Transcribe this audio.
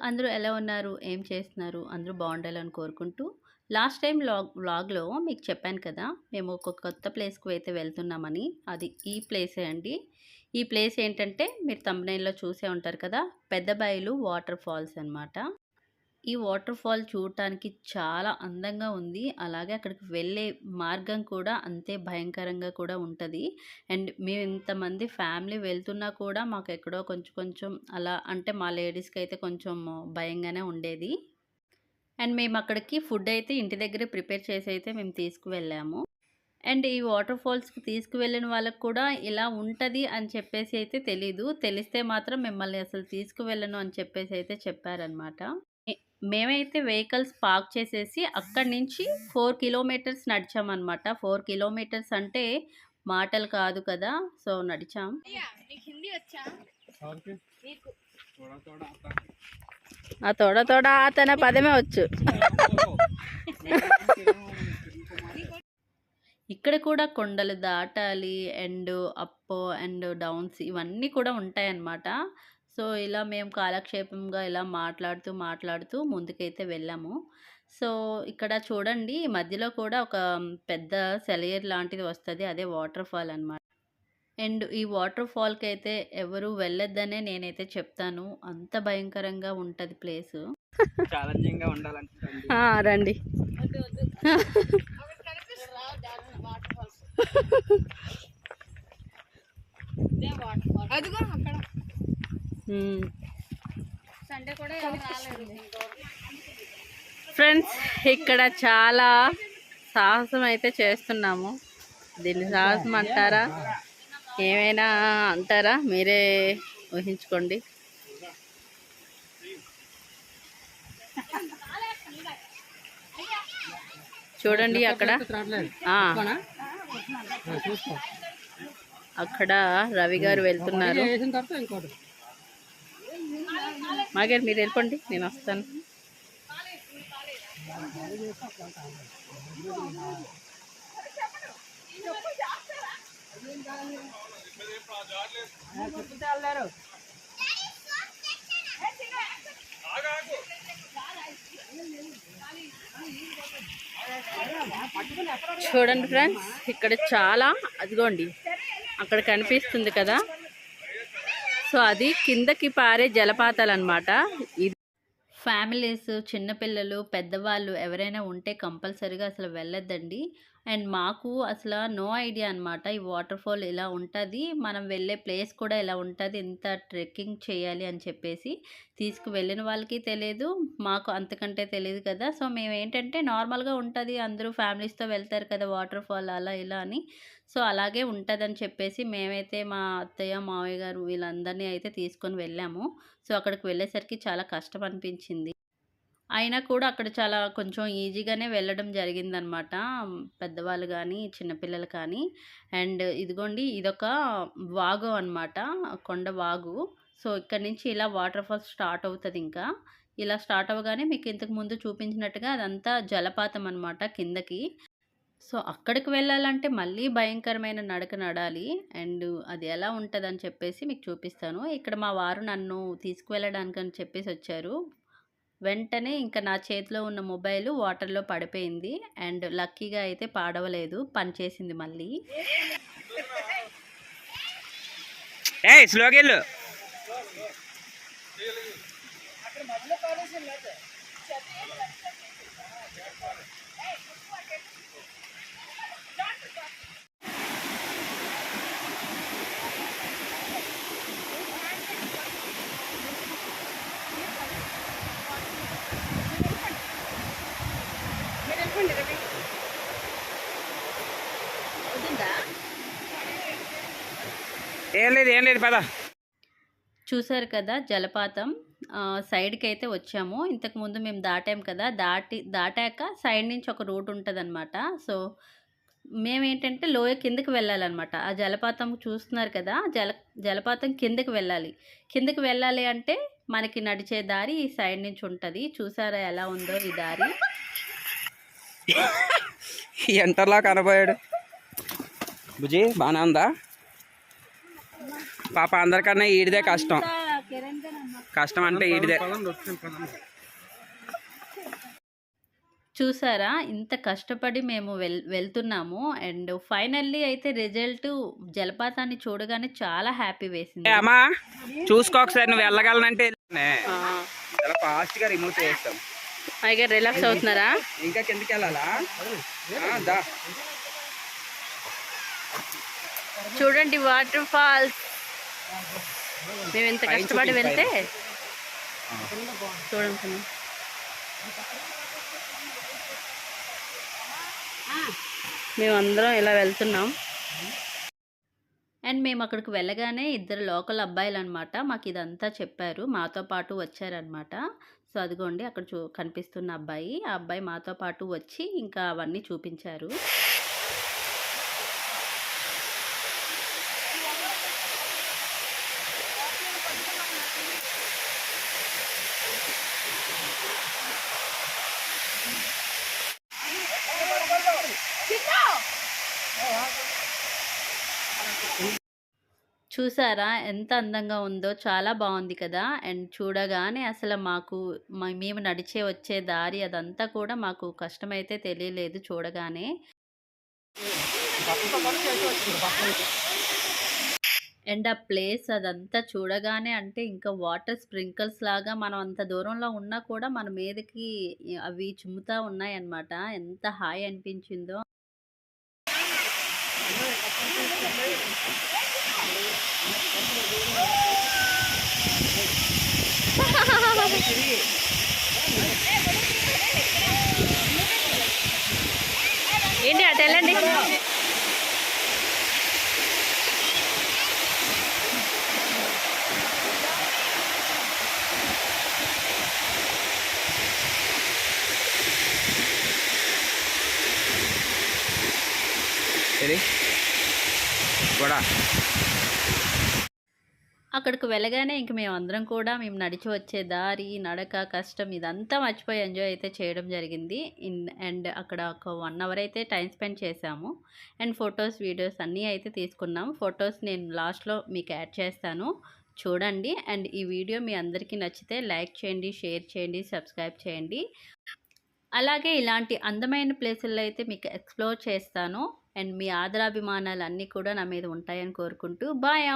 అందరూ ఎలా ఉన్నారు? ఏం చేస్తున్నారు? అందరూ బాగుండాలని కోరుకుంటూ లాస్ట్ టైం వ్లాగ్‌లో మీకు చెప్పాను కదా! మేము ఒక కొత్త ప్లేస్‌కి అయితే వెళ్తున్నామని. అది ఈ ప్లేసే అండి. ఈ ప్లేస్ ఏంటంటే మీరు థంబ్‌నెయిల్‌లో చూసే ఉంటారు కదా! పెద్దబయలు వాటర్ ఫాల్స్ అనమాట. ఈ వాటర్ ఫాల్ చూడటానికి చాలా అందంగా ఉంది. అలాగే అక్కడికి వెళ్ళే మార్గం కూడా అంతే భయంకరంగా కూడా ఉంటది. అండ్ మేము ఇంతమంది ఫ్యామిలీ వెళ్తున్నా కూడా మాకెక్కడో కొంచెం కొంచెం అలా అంటే మా లేడీస్‌కైతే కొంచెం భయంగానే ఉండేది. అండ్ మేము అక్కడికి ఫుడ్ అయితే ఇంటి దగ్గరే ప్రిపేర్ చేసి అయితే మేము తీసుకువెళ్ళాము. అండ్ ఈ వాటర్ ఫాల్స్‌కి తీసుకువెళ్ళిన వాళ్ళకి కూడా ఇలా ఉంటది అని చెప్పేసి అయితే తెలీదు. తెలిస్తే మాత్రం మిమ్మల్ని అసలు తీసుకువెళ్ళను అని చెప్పేసి అయితే చెప్పారనమాట. మె మేమైతే వెహికల్స్ పార్క్ చేసేసి అక్కడి నుంచి 4 కిలోమీటర్స్ నడిచామనమాట. 4 కిలోమీటర్స్ అంటే మాటలు కాదు కదా! సో, నడిచాం. ఆ తోడ తోడ అతన పదమే వచ్చు. ఇక్కడ కూడా కొండలు దాటాలి అండ్ అప్ అండ్ డౌన్స్ ఇవన్నీ కూడా ఉంటాయన్నమాట. సో, ఇలా మేము కాలక్షేపంగా ఇలా మాట్లాడుతూ ముందుకైతే వెళ్ళాము. సో, ఇక్కడ చూడండి ఈ మధ్యలో కూడా ఒక పెద్ద సెలయేరు లాంటిది వస్తది. అదే వాటర్ ఫాల్ అనమాట. అండ్ ఈ వాటర్ ఫాల్‌కైతే ఎవరు వెళ్ళొద్దనే నేనైతే చెప్తాను. అంత భయంకరంగా ఉంటది ప్లేసు. ఛాలెంజింగ్‌గా ఉండాలనుకుంటాండి. రండి. అదిగో అక్కడ సండే కూడా ఫ్రెండ్స్ ఇక్కడ చాలా సాహసం అయితే చేస్తున్నాము. దీన్ని సాహసం అంటారా ఏమైనా అంటారా మీరే ఊహించుకోండి. చూడండి అక్కడ అక్కడ రవి గారు వెళ్తున్నారు. మాగారు మీరు వెళ్ళిపోండి, నేను వస్తాను. చూడండి ఫ్రెండ్స్ ఇక్కడ చాలా అదిగోండి అక్కడ కనిపిస్తుంది కదా, సో అది కిందకి పారే జలపాతాలు అనమాట. ఇది ఫ్యామిలీస్ చిన్నపిల్లలు పెద్దవాళ్ళు ఎవరైనా ఉంటే కంపల్సరీగా అసలు వెళ్ళొద్దండి. అండ్ మాకు అసలు నో ఐడియా అనమాట ఈ వాటర్ ఫాల్ ఇలా ఉంటుంది, మనం వెళ్ళే ప్లేస్ కూడా ఇలా ఉంటుంది, ఇంత ట్రెక్కింగ్ చేయాలి అని చెప్పేసి తీసుకువెళ్ళిన వాళ్ళకి తెలియదు, మాకు అంతకంటే తెలియదు కదా. సో మేము ఏంటంటే నార్మల్గా ఉంటుంది, అందరూ ఫ్యామిలీస్తో వెళ్తారు కదా వాటర్ ఫాల్ అలా ఇలా అని. సో అలాగే ఉంటుందని చెప్పేసి మేమైతే మా అత్తయ్య మావయ్య గారు వీళ్ళందరినీ అయితే తీసుకొని వెళ్ళాము. సో అక్కడికి వెళ్ళేసరికి చాలా కష్టం అనిపించింది. అయినా కూడా అక్కడ చాలా కొంచెం ఈజీగానే వెళ్ళడం జరిగిందనమాట. పెద్దవాళ్ళు కానీ చిన్నపిల్లలు కానీ. అండ్ ఇదిగోండి ఇదొక వాగు అనమాట, కొండ వాగు. సో ఇక్కడ నుంచి ఇలా వాటర్ ఫాల్స్ స్టార్ట్ అవుతుంది. ఇంకా ఇలా స్టార్ట్ అవ్వగానే మీకు ఇంతకు ముందు చూపించినట్టుగా అదంతా జలపాతం అనమాట కిందకి. సో అక్కడికి వెళ్ళాలంటే మళ్ళీ భయంకరమైన నడక నడాలి. అండ్ అది ఎలా ఉంటుందని చెప్పేసి మీకు చూపిస్తాను. ఇక్కడ మా వారు నన్ను తీసుకువెళ్ళడానికి అని చెప్పేసి వచ్చారు. వెంటనే ఇంకా నా చేతిలో ఉన్న మొబైల్ వాటర్లో పడిపోయింది. అండ్ లక్కీగా అయితే పాడవలేదు, పనిచేసింది మళ్ళీ. స్లోగెళ్ళు ఏం లేదు పద. చూసారు కదా జలపాతం సైడ్కి అయితే వచ్చాము. ఇంతకుముందు మేము దాటాం కదా, దాటాక సైడ్ నుంచి ఒక రూట్ ఉంటుంది అనమాట. సో మేమేంటంటే లోయ కిందకి వెళ్ళాలన్నమాట. ఆ జలపాతం చూస్తున్నారు కదా, జలపాతం కిందకి వెళ్ళాలి. కిందకి వెళ్ళాలి అంటే మనకి నడిచే దారి ఈ సైడ్ నుంచి ఉంటుంది. చూసారా ఎలా ఉందో ఈ దారి. ఎంటర్లా కనబోయాడు బుజీ, బాగానే ఉందా పాప? అందరికన్నా ఈడిదే కష్టం. కష్టం అంటే ఈడిదే. చూసారా ఇంత కష్టపడి మేము వెళ్తున్నాము. అండ్ ఫైనల్లీ అయితే రిజల్ట్ జలపాతాన్ని చూడగానే చాలా హ్యాపీ వేసింది. అమ్మా చూసుకో ఒకసారి, నువ్వు వెళ్ళగలనంటే చాలా ఫాస్ట్ గా రిమూవ్ చేస్తాం. పైగా రిలాక్స్ అవుతున్నారా? ఇంకా కిందకి వెళ్ళాలా? దా చూడండి వాటర్ ఫాల్స్. మేము ఇంత కష్టపడి వెళ్తే చూడండి, మేమందరం ఇలా వెళ్తున్నాం. అండ్ మేము అక్కడికి వెళ్ళగానే ఇద్దరు లోకల్ అబ్బాయిలు అనమాట మాకు ఇదంతా చెప్పారు, మాతో పాటు వచ్చారనమాట. సో అదిగోండి అక్కడ కనిపిస్తున్న అబ్బాయి, ఆ అబ్బాయి మాతో పాటు వచ్చి ఇంకా అవన్నీ చూపించారు. చూసారా ఎంత అందంగా ఉందో, చాలా బాగుంది కదా. అండ్ చూడగానే అసలు మాకు మేము నడిచే వచ్చే దారి అదంతా కూడా మాకు కష్టమైతే తెలియలేదు చూడగానే. అండ్ ఆ ప్లేస్ అదంతా చూడగానే అంటే ఇంకా వాటర్ స్ప్రింకిల్స్ లాగా మనం అంత దూరంలో ఉన్నా కూడా మన మీదకి అవి చిమ్ముతా ఉన్నాయి అన్నమాట. ఎంత హాయ్ అనిపించిందో. ఏంటి అటు వెళ్ళండి. కూడా అక్కడికి వెళ్ళగానే ఇంక మేమందరం కూడా మేము నడిచి వచ్చే దారి, నడక, కష్టం ఇదంతా మర్చిపోయి ఎంజాయ్ అయితే చేయడం జరిగింది. అండ్ అక్కడ ఒక 1 అవర్ అయితే టైం స్పెండ్ చేశాము. అండ్ ఫొటోస్, వీడియోస్ అన్నీ అయితే తీసుకున్నాం. ఫొటోస్ నేను లాస్ట్లో మీకు యాడ్ చేస్తాను, చూడండి. అండ్ ఈ వీడియో మీ అందరికీ నచ్చితే లైక్ చేయండి, షేర్ చేయండి, సబ్స్క్రైబ్ చేయండి. అలాగే ఇలాంటి అందమైన ప్లేసుల్లో అయితే మీకు ఎక్స్ప్లోర్ చేస్తాను. అండ్ మీ ఆదరాభిమానాలు అన్నీ కూడా నా మీద ఉంటాయని కోరుకుంటూ బాయ్.